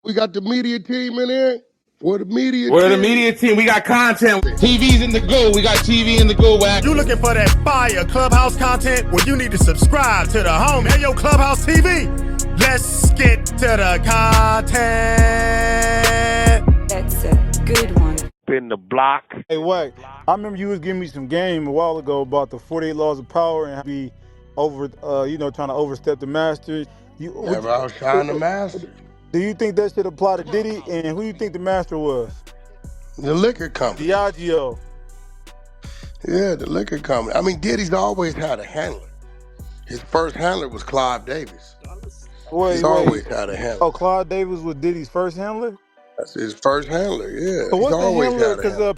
We got the media team in here. We're the media We're the team. media team. We got content. TV's in the go. We got TV in the go, Wack. You looking for that fire Clubhouse content? Well, you need to subscribe to the home. Hey, yo, Clubhouse TV. Let's get to the content. That's a good one. In the block. Hey, Wack, I remember you was giving me some game a while ago about the 48 laws of power and how be over, trying to overstep the master. Never outshine the master. Do you think that should apply to Diddy? And who you think the master was? The liquor company. Diageo. Yeah, the liquor company. I mean, Diddy's always had a handler. His first handler was Clive Davis. He's always had a handler. Oh, Clive Davis was Diddy's first handler? That's his first handler, yeah. So what's He's the always handler? had a handler.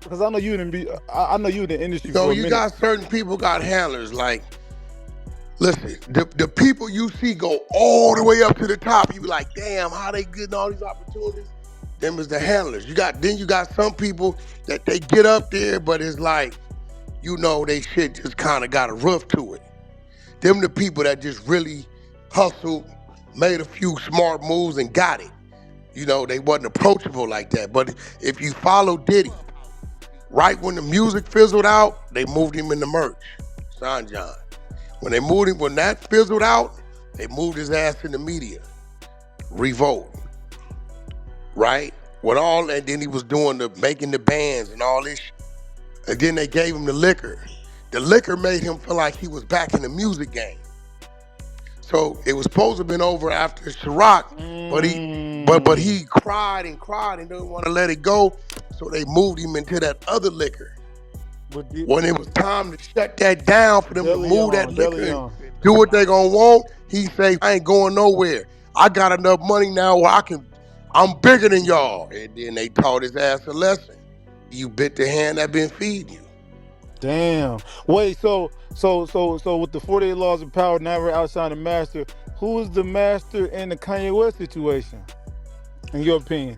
Because I know you in the industry for a minute. You got certain people got handlers. Like, listen, the people you see go all the way up to the top. You be like, damn, how they getting all these opportunities? Them is the handlers. You got some people that they get up there, but it's like, they shit just kind of got a roof to it. Them the people that just really hustled, made a few smart moves and got it. They wasn't approachable like that. But if you follow Diddy, right when the music fizzled out, they moved him in the merch, Sean John. When that fizzled out, they moved his ass in the media, Revolt, right? And then he was doing making the bands and all this shit. And then they gave him the liquor. The liquor made him feel like he was back in the music game. So it was supposed to have been over after Ciroc, but he cried and didn't want to let it go. So they moved him into that other liquor. When it was time to shut that down for them to move that liquor and do what they gonna want, he say, I ain't going nowhere. I got enough money now where I'm bigger than y'all. And then they taught his ass a lesson. You bit the hand that been feeding you. Damn. Wait, so with the 48 laws of power, never outshine the master, who is the master in the Kanye West situation, in your opinion?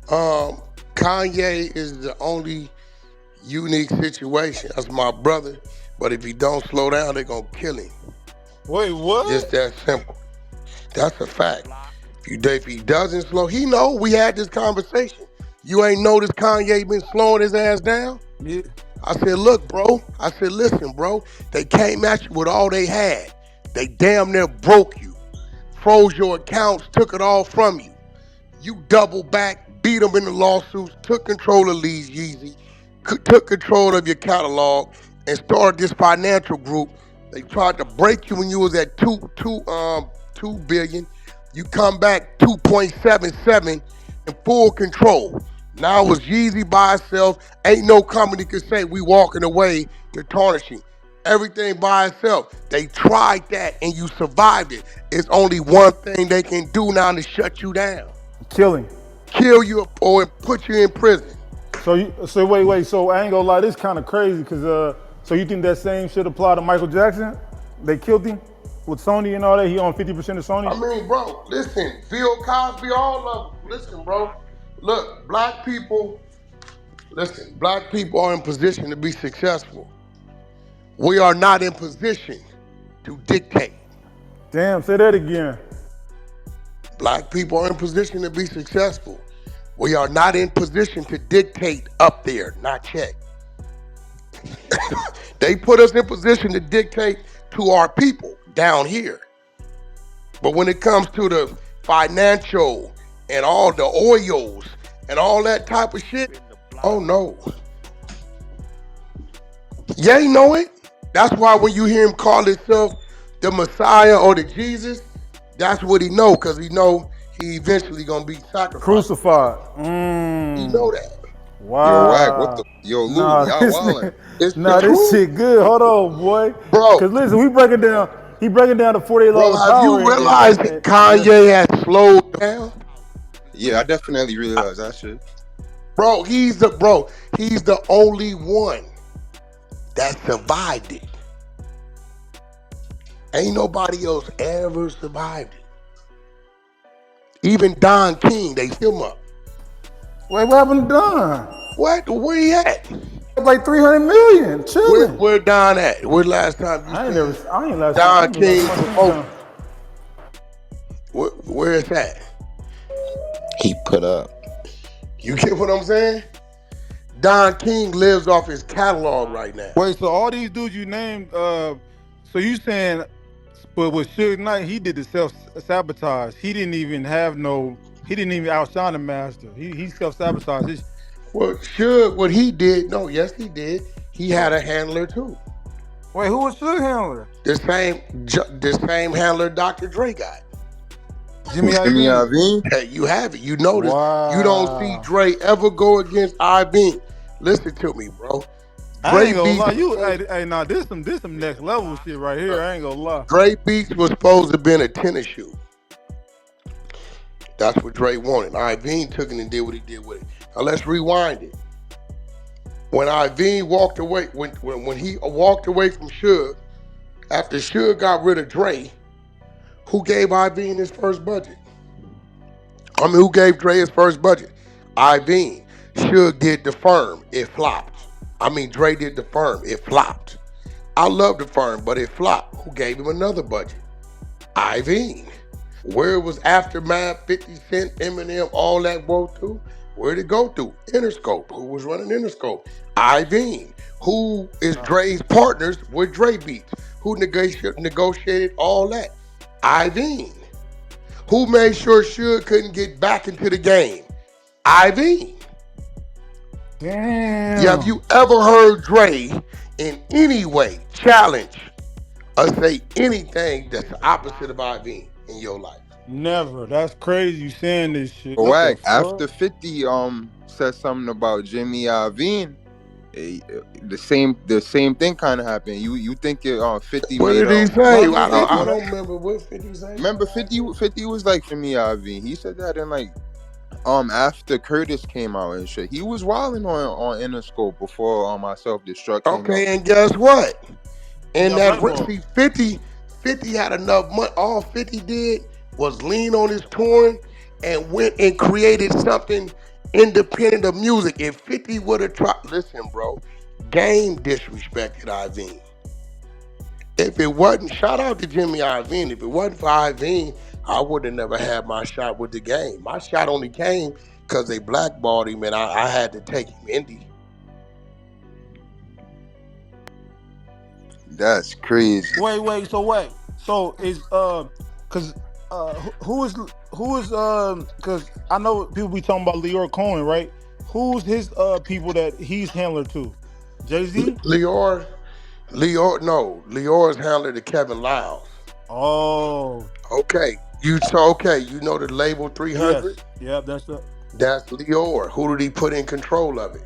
Kanye is the only unique situation. That's my brother. But if he don't slow down, they're gonna kill him. Wait, what? Just that simple. That's a fact. If he doesn't slow, we had this conversation. You ain't noticed Kanye been slowing his ass down? Yeah. I said, look, bro. I said, listen, bro. They came at you with all they had. They damn near broke you. Froze your accounts, took it all from you. You doubled back, beat them in the lawsuits, took control of Lee's Yeezy, took control of your catalog, and started this financial group. They tried to break you when you was at 2 billion. You come back 2.77 in full control. Now it's Yeezy by itself. Ain't no company can say we walking away to tarnishing. Everything by itself. They tried that and you survived it. It's only one thing they can do now to shut you down. Killing. Kill you or put you in prison. So wait. So I ain't gonna lie, this kind of crazy because so you think that same should apply to Michael Jackson? They killed him with Sony and all that. He owned 50% of Sony. I mean, bro, listen, Bill Cosby, all of them. Listen, bro. Look, black people are in position to be successful. We are not in position to dictate. Damn, say that again. Black people are in position to be successful. We are not in position to dictate up there, not yet. They put us in position to dictate to our people down here. But when it comes to the financial and all the oils and all that type of shit, oh no. Ye know it. That's why when you hear him call himself the Messiah or the Jesus, that's what he know, because he know he eventually gonna be sacrificed. Crucified. He know that. Wow. Yo, Wack, what the? Yo, Lou, y'all wildin'. This shit good. Hold on, boy. Bro. Because listen, he breaking down the 48 laws of power. Have you realized that Kanye has slowed down? Yeah, I definitely realized that shit. Bro, he's the only one that survived it. Ain't nobody else ever survived it. Even Don King, they him up. Wait, what happened to Don? What? Where he at? Like 300 million, chilling. Where Don at? Where last time you I ain't last Don time. King promotion? Where is that? He put up. You get what I'm saying? Don King lives off his catalog right now. Wait, so all these dudes you named, so you saying, but with Suge Knight, he did the self sabotage. He didn't even have no. He didn't even outshine the master. He self sabotaged. Well, Suge, what he did? No, yes, he did. He had a handler too. Wait, who was Suge handler? The same handler Dr. Dre got. Jimmy Jimmy Iovine. Iovine? Hey, you have it. You notice you don't see Wow. Dre ever go against Iovine. Listen to me, bro. I Dre ain't gonna Beats lie. was You, supposed hey, nah, this some next level shit right here. I ain't gonna lie. Dre Beats was supposed to have been a tennis shoe. That's what Dre wanted. Iovine took it and did what he did with it. Now let's rewind it. When Iovine walked away, when he walked away from Suge, after Suge got rid of Dre, who gave Iovine his first budget? I mean, who gave Dre his first budget? Iovine. Suge did the firm. It flopped. I mean, Dre did the firm. It flopped. I love the firm, but it flopped. Who gave him another budget? Iovine. Where it was Aftermath, 50 Cent, Eminem, all that go to? Where'd it go through? Interscope. Who was running Interscope? Iovine. Who is Dre's partners with Dre Beats? Who negotiated all that? Iovine. Who made sure Suge couldn't get back into the game? Iovine. Damn. Yeah, have you ever heard Dre in any way challenge or say anything that's the opposite of Iovine in your life? Never. That's crazy. You saying this shit? But What the Wack, fuck? after 50 said something about Jimmy Iovine, the same thing kind of happened. You think 50 What made did he Nah, say? just say I what? don't remember what 50 say. remember 50 was like Jimmy Iovine. He said that in like after Curtis came out and shit. He was wilding on Interscope before my Self Destruct came out. Okay, and guess what? He And got that blackballed. see 50 had enough money. All 50 did was lean on his touring and went and created something independent of music. If 50 would have tried, listen, bro, Game disrespected Iovine. If it wasn't, shout out to Jimmy Iovine. If it wasn't for Iovine, I would have never had my shot with the Game. My shot only came because they blackballed him and I had to take him indie. That's crazy. Wait. So is cause who is cause I know people be talking about Leor Cohen, right? Who's his people that he's handler to? Jay-Z? Leor's handler to Kevin Lyles. Oh, Okay, you know the label 300? yes. Yep, that's the That's Leor. Who did he put in control of it?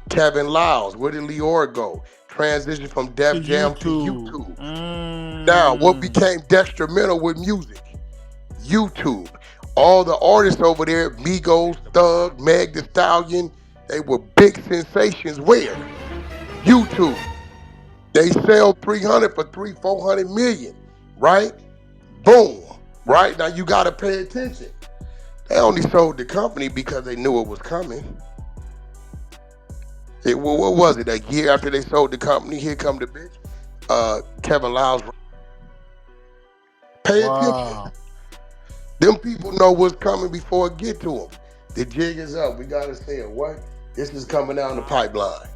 Kevin Lyles. Where did Leor go? Transition from to Def Jam to YouTube. YouTube. Now, what became detrimental with music? YouTube. All the artists over there, Migos, Thug, Meg Thee Stallion, they were big sensations. Where? YouTube. They sell 300 for 400 million, right? Boom. Right? Now you gotta pay attention. They only sold the company because they knew it was coming. What was it? A year after they sold the company, here come the bitch. Kevin Lyles. Pay attention. Wow. Them people know what's coming before it get to them. The jig is up. We gotta say it. What? This is coming down the pipeline.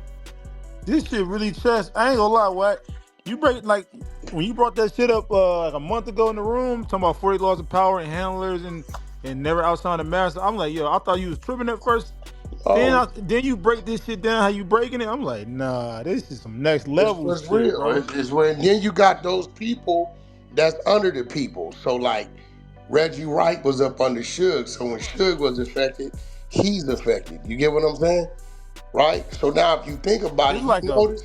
This shit really chest. I ain't gonna lie, what? You break like when you brought that shit up like a month ago in the room, talking about 40 laws of power and handlers and never outside the master. I'm like, yo, I thought you was tripping at first. Oh, Then you break this shit down, how you breaking it. I'm like, nah, this is some next it's level what's shit, real. bro. It's when then you got those people that's under the people. So like Reggie Wright was up under Suge. So when Suge was affected, he's affected. You get what I'm saying? Right? So now if you think about it, It's like a notice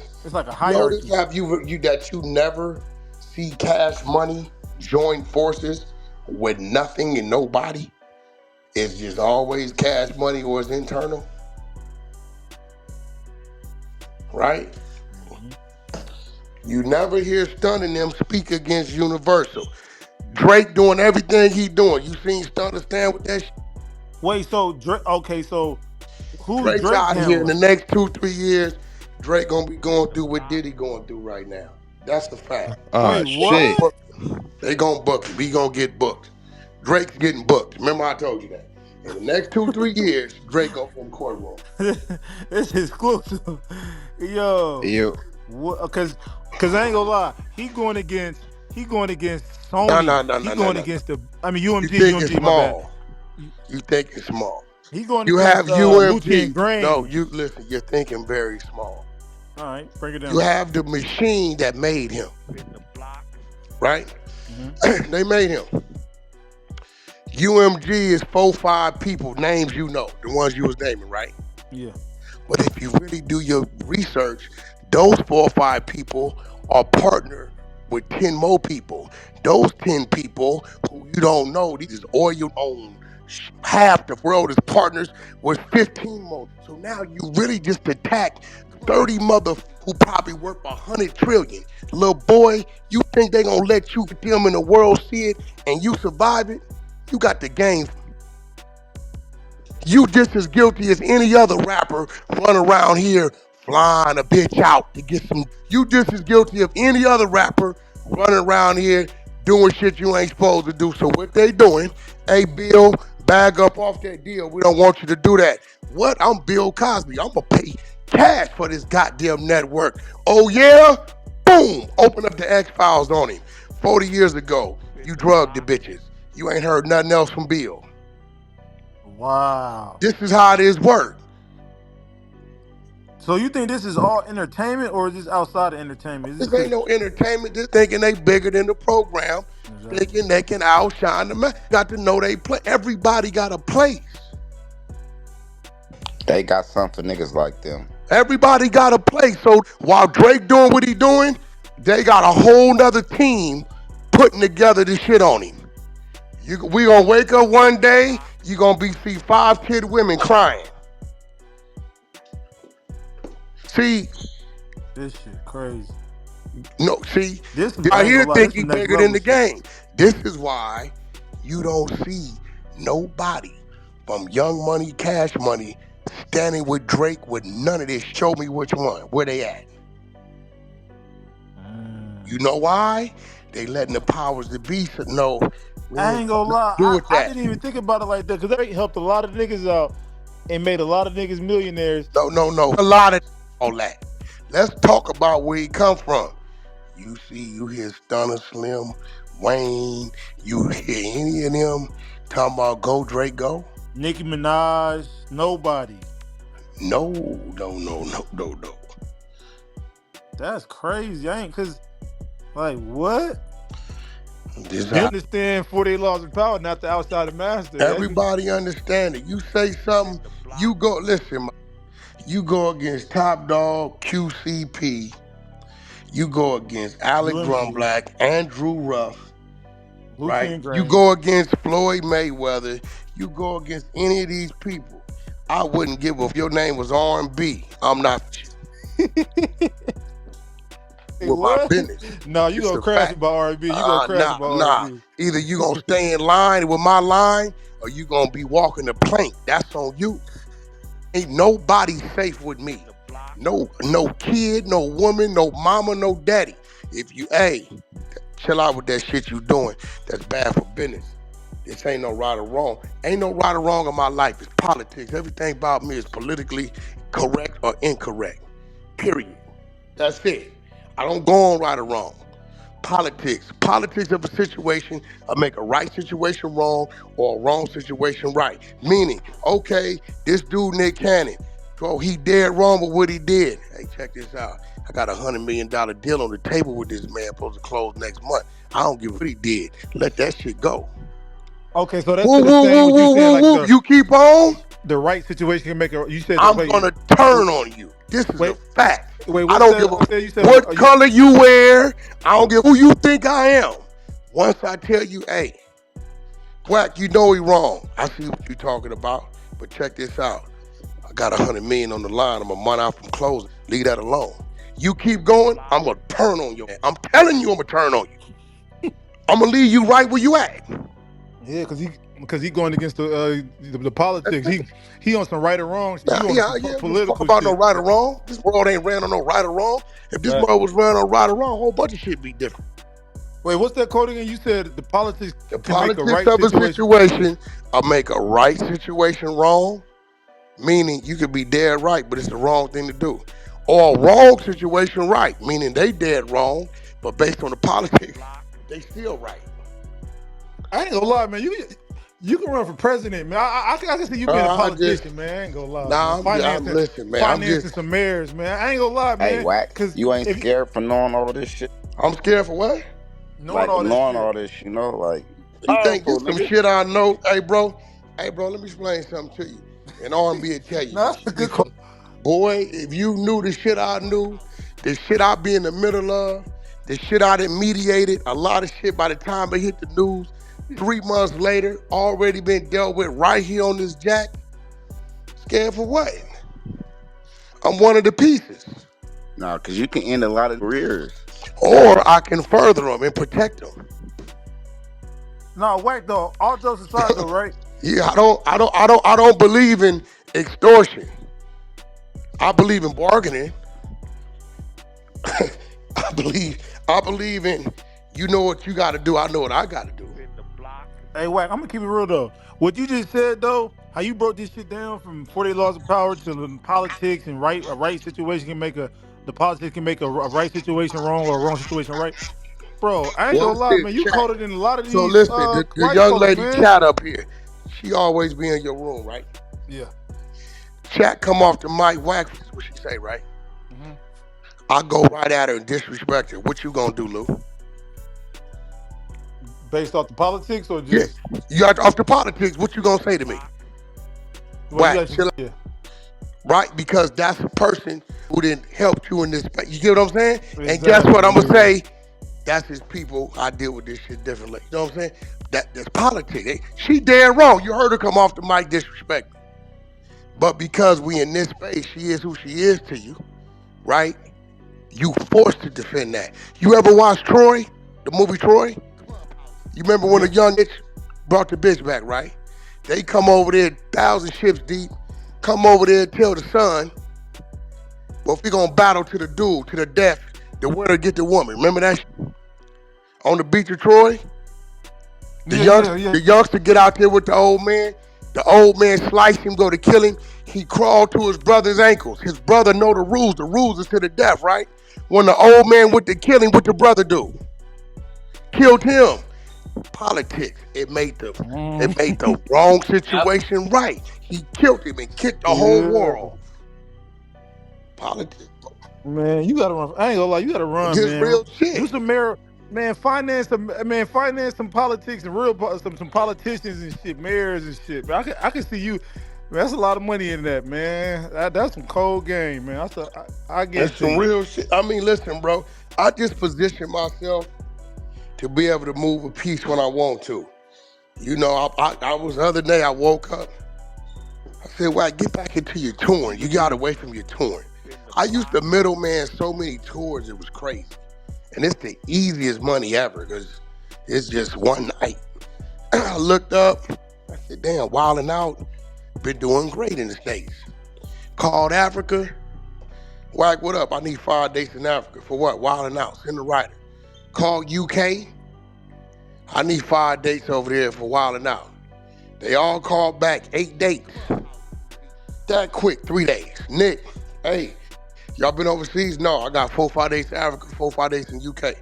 hierarchy. have you that you never see Cash Money join forces with nothing and nobody. It's just always Cash Money or it's internal, right? Mhm. You never hear Stun and them speak against Universal. Drake doing everything he doing. You seen Stunner stand with that shit? Wait, so Drake? Okay, so who's Drake's Drake's out here in the handler? next 2-3 years. Drake gonna be going through what Diddy going through right now. That's the fact. Ah Wait, They gonna shit. what? book him. They gonna book him. He gonna get booked. Drake's getting booked. Remember I told you that. In the next 2-3 years, Drake go from courtroom. It's exclusive. Yo, Yo, what? Cause I ain't gonna lie. He going against No, no, Sony. no, He no, no, going no. against You UMG. think it's UMG. My bad. small. You think it's small. He going You against have Lucian UMG. No, Grainge. you listen, you're thinking very small. All right, break it You down. have the machine that made him, right? Mm-hmm. They made him. UMG is 4-5 people, names you know, the ones you was naming, right? Yeah. But if you really do your research, those 4 or 5 people are partnered with 10 more people. Those 10 people who you don't know, these oil own half the world is partners with 15 more. So now you really just attack 30 mother who probably worth 100 trillion. Little boy, you think they gonna let you get them in the world see it and you survive it? You got the game. You just as guilty as any other rapper run around here flying a bitch out to get some. You just as guilty of any other rapper running around here doing shit you ain't supposed to do. So what they doing, hey Bill, bag up off that deal. We don't want you to do that. What? I'm Bill Cosby. I'm gonna pay cash for this goddamn network. Oh yeah? Boom! Open up the X-Files on him. 40 years ago, you drugged the bitches. You ain't heard nothing else from Bill. Wow. This is how this works. So you think this is all entertainment, or is this outside of entertainment? Is This this ain't cause no entertainment. Just thinking they bigger than the program. exactly. Thinking they can outshine the man. Got to know they play. Everybody got a place. They got something for niggas like them. Everybody got a place. So while Drake doing what he doing, they got a whole nother team putting together this shit on him. We gonna wake up one day, you gonna see 5 kid women crying. See, This shit crazy. no, see, This is I I ain't here gonna lie. think This he the next bigger than level the shit. game. This is why you don't see nobody from Young Money, Cash Money standing with Drake with none of this. Show me which one. Where they at? You know why? They letting the powers that be know we I ain't ain't got gonna nothing lie. to do with I that. didn't even think about it like that because they helped a lot of niggas out and made a lot of niggas millionaires. No. A lot of all that. Let's talk about where he come from. You hear Stunner Slim, Wayne, you hear any of them talking about go Drake go? Nicki Minaj, nobody. No. That's crazy. I ain't cause like what? This They how understand 48 laws of power, not the outside master. everybody understand it. You say something, you go listen. You go against Top Dog, QCP. You go against Alec UMG, Grumblack, Andrew Ruff, right? Lucian You Grainge. go against Floyd Mayweather. You go against any of these people. I wouldn't give a if your name was R&B. I'm not Hey, with my what? business. No, you It's gonna a crash fact. about R&B. You gonna crash about Nah. R&B. Either you gonna stay in line with my line, or you gonna be walking the plank. That's on you. Ain't nobody safe with me. No kid, no woman, no mama, no daddy. If you, hey, chill out with that shit you doing. That's bad for business. This ain't no right or wrong. Ain't no right or wrong in my life. It's politics. Everything about me is politically correct or incorrect. Period. That's it. I don't go on right or wrong. Politics of a situation make a right situation wrong or a wrong situation right. Meaning, okay, this dude Nick Cannon, bro, he dead wrong with what he did. Hey, check this out. I got $100 million deal on the table with this man supposed to close next month. I don't give a what he did. Let that shit go. Okay, so that's Woo, to the woo, same woo, what you woo, saying, woo, like woo. You keep on. the right situation can make a. You said I'm wait, gonna turn on you. This is a wait, fact. wait. I What's don't give that? a What's that? You said what color you wear. I don't give who you think I am. Once I tell you, hey, Wack, you know he wrong. I see what you talking about. But check this out. I got $100 million on the line. I'm a month out from closing. Leave that alone. You keep going, I'm gonna turn on you. I'm telling you, I'm gonna turn on you. I'm gonna leave you right where you at. yeah, because he going against the politics. He on some right or wrong. Yeah, You on yeah, some yeah. Give a fuck political about no shit. right or wrong. This world ain't ran on no right or wrong. If this Fact. world was ran on right or wrong, a whole bunch of shit be different. Wait, what's that quote again? You said the politics The can make a politics right of a situation. situation will make a right situation wrong, meaning you could be dead right, but it's the wrong thing to do. Or a wrong situation right, meaning they dead wrong, but based on the politics, they still right. I ain't gonna lie, man. You can run for president, man. I can see you being a I just, politician, man. I ain't gonna lie, man. nah, listen, man, Financing some mayors, man. I ain't gonna lie, Hey, man. Wack, Cause you ain't if you scared for knowing all of this shit? I'm scared for what? knowing Like all this knowing shit, all this, like You think powerful, this some nigga. shit I know? Hey, bro, let me explain something to you. And R&B will tell you, no, because that's you a be good quote. from, boy, if you knew the shit I knew, the shit I be in the middle of, the shit I done mediated, a lot of shit by the time it hit the news, 3 months later, already been dealt with right here on this jack. Scared for what? I'm one of the pieces. Nah, cause you can end a lot of careers. Or I can further them and protect them. No, wait though. All jokes aside, though, right? Yeah, I don't believe in extortion. I believe in bargaining. I believe in, you know what you got to do. I know what I got to do. Hey, Wack, I'm gonna keep it real though. What you just said though, how you broke this shit down from 48 laws of power to the politics and a right situation can make the politics can make a right situation wrong or a wrong situation right. Bro, I ain't gonna Watch lie, this man. You chat. quoted in a lot of So these listen, the white young folks, lady man. chat up here, she always be in your room, right? Yeah. Chat come off the mic, wax is what she say, right? Mm-hmm. I go right at her and disrespect her. What you gonna do, Lou? Based off the politics or Yeah, just you got off the politics. What you gonna say to me? well, you Wax, actually chill, yeah. right? Because that's a person who didn't help you in this space. You get what I'm saying? And guess what? Exactly, I'm gonna yeah. say, that's his people. I deal with this shit differently. You know what I'm saying? That's politics. She dead wrong. You heard her come off the mic disrespect me. But because we in this space, she is who she is to you, right? You forced to defend that. You ever watch Troy, the movie Troy? You remember when the Yeah. young bitch brought the bitch back, right? They come over there 1,000 ships deep, come over there and tell the son, well, if we gonna battle to the duel, to the death, the winner get the woman. Remember that on the beach of Troy? Yeah. The youngster get out there with the old man. The old man slice him, go to kill him. He crawled to his brother's ankles. His brother know the rules. The rules is to the death, right? When the old man went to kill him, what the brother do? Killed him. Politics. It made the wrong situation right. He killed him and kicked the whole Yeah. war off. Politics. Man, you gotta run. I ain't gonna lie, you gotta run, Just man. real shit. Do some finance some politics and some politicians and shit, mayors and shit. Man, I can see you. Man, that's a lot of money in that, man. That's some cold game, man. I get That's it to some you. real shit. I mean, listen, bro. I just position myself to be able to move a piece when I want to. You know, I was the other day, I woke up. I said, well, get back into your touring. You got away from your touring. I used to middleman so many tours, it was crazy. And it's the easiest money ever because it's just one night. I looked up, I said, damn, Wildin' Out, been doing great in the States. Called Africa, Wack, what up? I need 5 dates in Africa. For what? Wildin' Out, send the writer. Called UK, I need 5 dates over there for Wildin' Out. They all called back 8 dates. That quick, 3 days. Nick, hey, y'all been overseas? No, I got 4 5 days in Africa, 4 5 days in UK.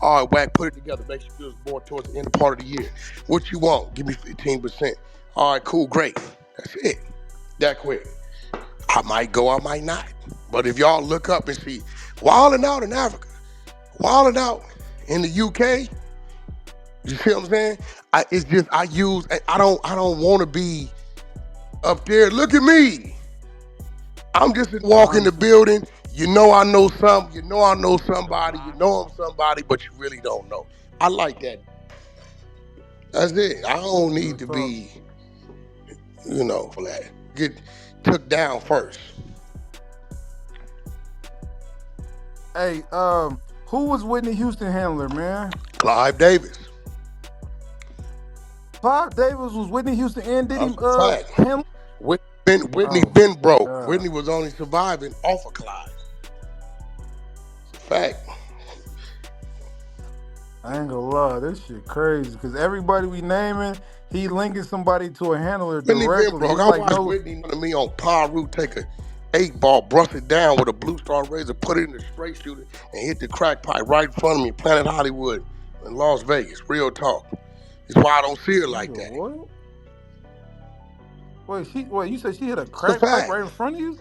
All right, Wack, put it together. Make sure it's more towards the end part of the year. What you want? Give me 15%. All right, cool, great. That's it. That quick. I might go, I might not. But if y'all look up and see Wildin' Out in Africa, Wildin' Out in the UK, you see what I'm saying? I don't want to be up there. Look at me. I'm just walk in the 100%. building. You know I know some. You know I know somebody. You know I'm somebody, but you really don't know. I like that. That's it. I don't need Real to talk. be, for that. Get took down first. Hey, who was Whitney Houston handler, man? Clive Davis. Bob Davis was Whitney Houston and did That's him a fact. handler. Whitney Oh been my broke. god. Whitney was only surviving off of Clive. It's a fact. I ain't gonna lie, this shit crazy. Because everybody we naming, he linking somebody to a handler Whitney been directly. broke. It's I like watched no. Whitney to me on Paru take a 8 ball, brush it down with a Blue Star razor, put it in the straight shooter, and hit the crack pipe right in front of me, Planet Hollywood in Las Vegas. Real talk. It's why I don't see her like Nigga, that. what? Wait, you said she hit a It's a crack pipe fact. right in front of you?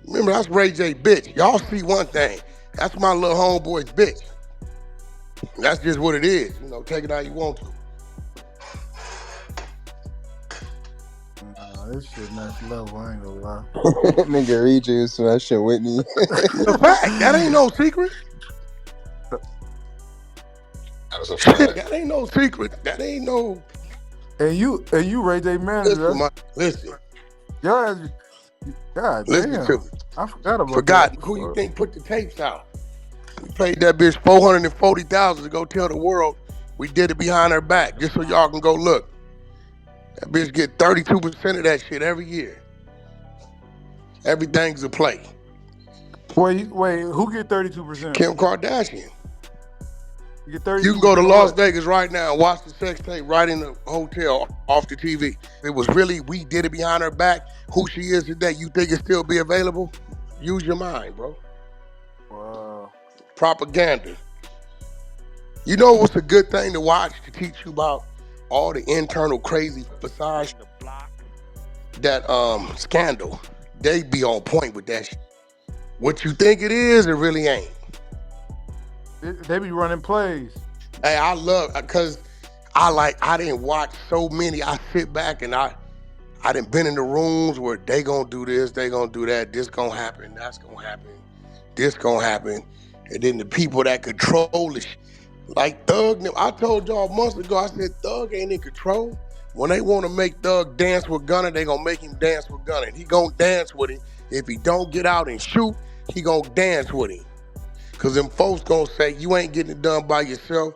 Remember, that's Ray J bitch. Y'all see one thing. That's my little homeboy's bitch. That's just what it is. You know, take it how you want to. Nah, this shit next level. I ain't gonna lie. Nigga Reach was smashing Whitney. It's a fact. That ain't no secret. That's a Shit, fact. that ain't no secret. That ain't no. And you Ray J manager. Listen. Y'all, God Listen to damn. me. I forgot about that. Forgot who you think put the tapes out. We paid that bitch $440,000 to go tell the world we did it behind her back, just so y'all can go look. That bitch get 32% of that shit every year. Everything's a play. Wait, who get 32%? Kim Kardashian. You get You can go 32% to of Las what? Vegas right now and watch the sex tape right in the hotel off the TV. It was really, we did it behind her back. Who she is today, you think it still be available? Use your mind, bro. Wow. Propaganda. You know what's a good thing to watch to teach you about all the internal crazy besides that scandal? They be on point with that shit. What you think it is, it really ain't. They be running plays. Hey, I love, because I didn't watch so many. I sit back and I done been in the rooms where they gonna do this, they gonna do that, this gonna happen, that's gonna happen, this gonna happen. And then the people that control the shit, like Thug, I told y'all months ago, I said Thug ain't in control. When they wanna make Thug dance with Gunna, they gonna make him dance with Gunna. He gonna dance with him. If he don't get out and shoot, he gonna dance with him. Cause them folks gonna say, you ain't getting it done by yourself.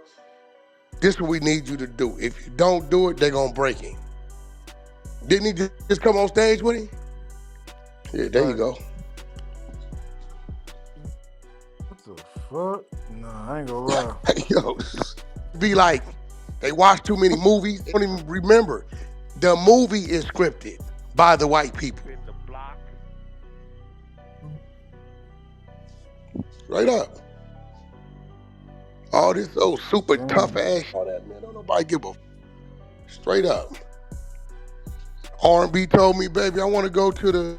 This is what we need you to do. If you don't do it, they gonna break him. Didn't he just come on stage with him? Yeah, there you Right. go. What the fuck? Nah, I ain't gonna lie. Yo, be like, they watch too many movies, they don't even remember. The movie is scripted by the white people. Straight up. All this old super tough Damn. ass, all that, man. Don't nobody give a straight up. R&B told me, baby, I want to go to the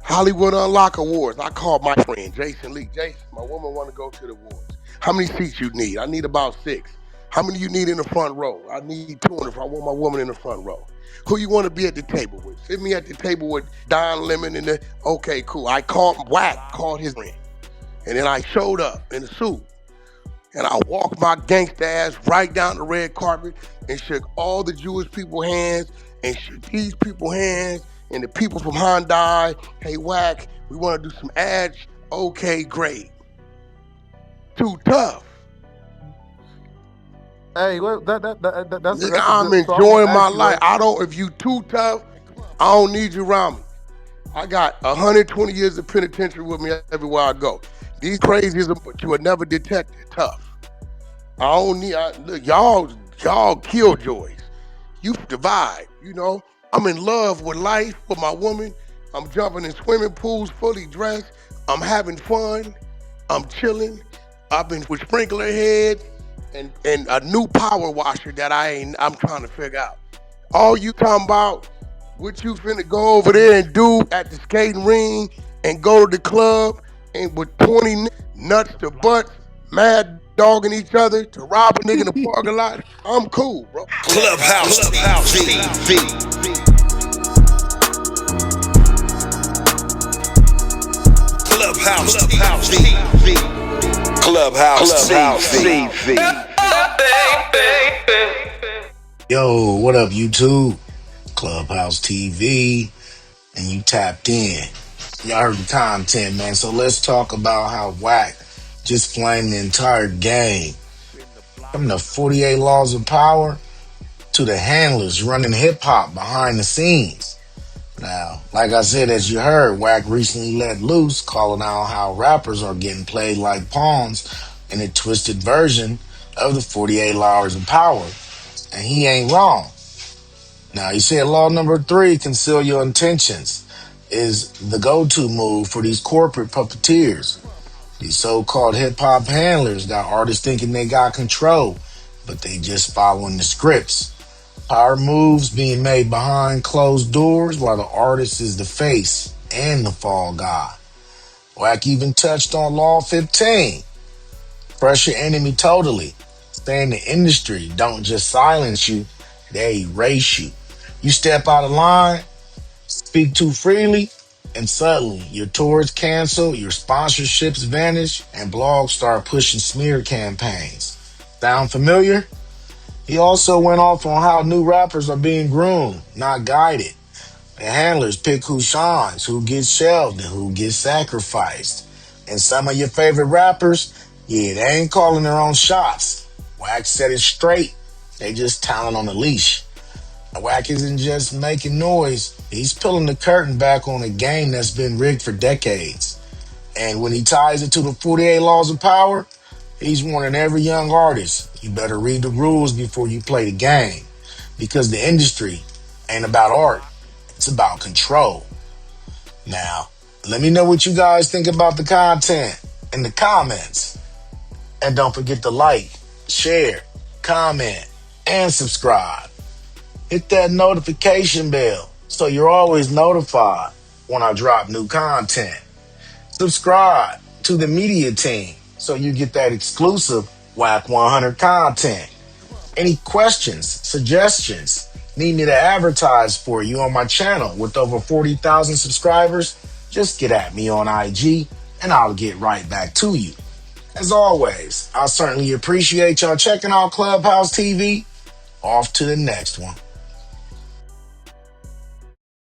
Hollywood Unlock Awards. I called my friend, Jason Lee. Jason, my woman want to go to the awards. How many seats you need? I need about 6. How many you need in the front row? I need 2 if I want my woman in the front row. Who you want to be at the table with? Sit me at the table with Don Lemon and the, okay, cool. I called Wack, called his friend. And then I showed up in a suit. And I walked my gangsta ass right down the red carpet and shook all the Jewish people hands and shook these people hands and the people from Hyundai. Hey, Wack, we want to do some ads. Okay, great. Too tough. Hey, well, that's Nigga, a I'm good. So I was enjoying gonna my ask you, life. right? If you too tough, I don't need you around me. I got 120 years of penitentiary with me everywhere I go. These crazies, but you would never detect it. Tough. I don't need, look, y'all killjoys. You divide, you know. I'm in love with life, with my woman. I'm jumping in swimming pools, fully dressed. I'm having fun. I'm chilling. I've been with sprinkler heads and a new power washer that I'm trying to figure out. All you talking about, what you finna go over there and do at the skating ring and go to the club and with 20 nuts to butts, mad dogging each other to rob a nigga in the parking lot. I'm cool, bro. Clubhouse TV. Clubhouse TV. Clubhouse TV. Yo, what up, YouTube? Clubhouse TV, and you tapped in. Y'all heard the content, man. So let's talk about how Wack just flamed the entire game. From the 48 Laws of Power to the handlers running hip hop behind the scenes. Now, like I said, as you heard, Wack recently let loose, calling out how rappers are getting played like pawns in a twisted version of the 48 Laws of Power. And he ain't wrong. Now, he said law number 3, conceal your intentions, is the go-to move for these corporate puppeteers. These so-called hip-hop handlers got artists thinking they got control, but they just following the scripts. Power moves being made behind closed doors while the artist is the face and the fall guy. Wack even touched on Law 15. Crush your enemy totally. Stay in the industry. Don't just silence you, they erase you. You step out of line, speak too freely, and suddenly your tours cancel, your sponsorships vanish, and blogs start pushing smear campaigns. Sound familiar? He also went off on how new rappers are being groomed, not guided. The handlers pick who shines, who gets shelved, and who gets sacrificed. And some of your favorite rappers, yeah, they ain't calling their own shots. Wack said it straight. They just talent on the leash. Wack isn't just making noise. He's pulling the curtain back on a game that's been rigged for decades. And when he ties it to the 48 Laws of Power, he's warning every young artist, you better read the rules before you play the game. Because the industry ain't about art. It's about control. Now, let me know what you guys think about the content in the comments. And don't forget to like, share, comment, and subscribe. Hit that notification bell so you're always notified when I drop new content. Subscribe to the media team so you get that exclusive Wack 100 content. Any questions, suggestions, need me to advertise for you on my channel with over 40,000 subscribers? Just get at me on IG and I'll get right back to you. As always, I certainly appreciate y'all checking out Clubhouse TV. Off to the next one.